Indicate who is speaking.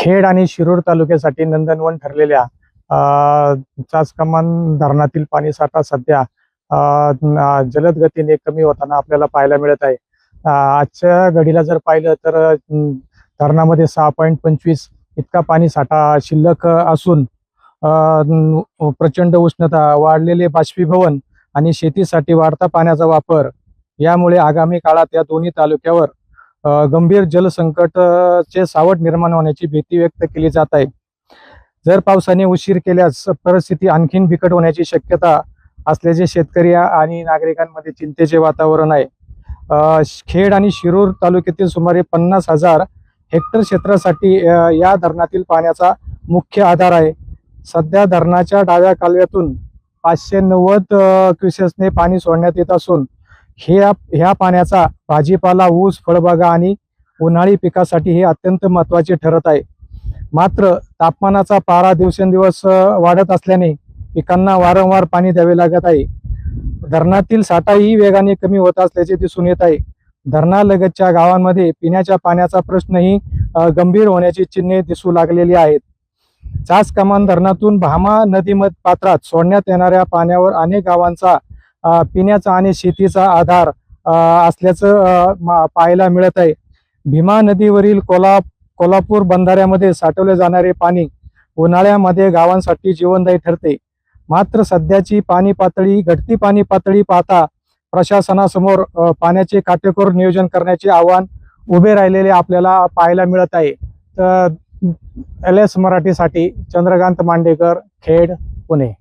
Speaker 1: खेड आणि शिरूर तालुक्यासाठी नंदनवन ठरलेल्या चासकमान धरणातील पाणीसाठा सध्या जलद गतीने कमी होताना आपल्याला पाहायला मिळत आहे. आजच्या घडीला जर पाहिलं तर धरणामध्ये 6.25 इतका पाणीसाठा शिल्लक असून प्रचंड उष्णता, वाढलेले बाष्पीभवन आणि शेतीसाठी वाढता पाण्याचा वापर यामुळे आगामी काळात या दोन्ही तालुक्यावर गंभीर जलसंकटचे सावट निर्माण होण्याची भीती व्यक्त केली जात आहे. जर पावसाने उशीर केल्यास परिस्थिती आणखीन बिकट होण्याची शक्यता असल्याचे शेतकरी आणि नागरिकांमध्ये चिंतेचे वातावरण आहे. खेड आणि शिरूर तालुक्यातील सुमारे 50,000 हेक्टर क्षेत्रासाठी या धरणातील पाण्याचा मुख्य आधार आहे. सध्या धरणाच्या डाव्या कालव्यातून 590 क्युसेसने पाणी सोडण्यात येत असून ह्या पाण्याचा भाजीपाला, ऊस, फळबागा आणि उन्हाळी पिकासाठी हे अत्यंत महत्त्वाचे ठरत आहे. मात्र तापमानाचा पारा दिवसेंदिवस वाढत असल्याने पिकांना वारंवार पाणी द्यावे लागत आहे. धरणातील साठाही वेगाने कमी होत असल्याचे दिसून येत आहे. धरणालगतच्या गावांमध्ये पिण्याच्या पाण्याचा प्रश्नही गंभीर होण्याची चिन्हे दिसू लागलेली आहेत. चासकमान धरणातून भामा नदी पात्रात सोडण्यात येणाऱ्या पाण्यावर अनेक गावांचा पिण्याचा आणि शेतीचा आधार असल्याचं पाहायला मिळत आहे. भीमा नदीवरील कोल्हापूर बंधाऱ्यामध्ये साठवले जाणारे पाणी उन्हाळ्यामध्ये गावांसाठी जीवनदायी ठरते. मात्र सध्याची घटती पाणी पातळी पाहता प्रशासनासमोर पाण्याचे काटेकोर नियोजन करण्याचे आव्हान उभे राहिलेले आपल्याला पाहायला मिळत आहे. तर LS मराठीसाठी चंद्रकांत मांडेकर, खेड, पुणे.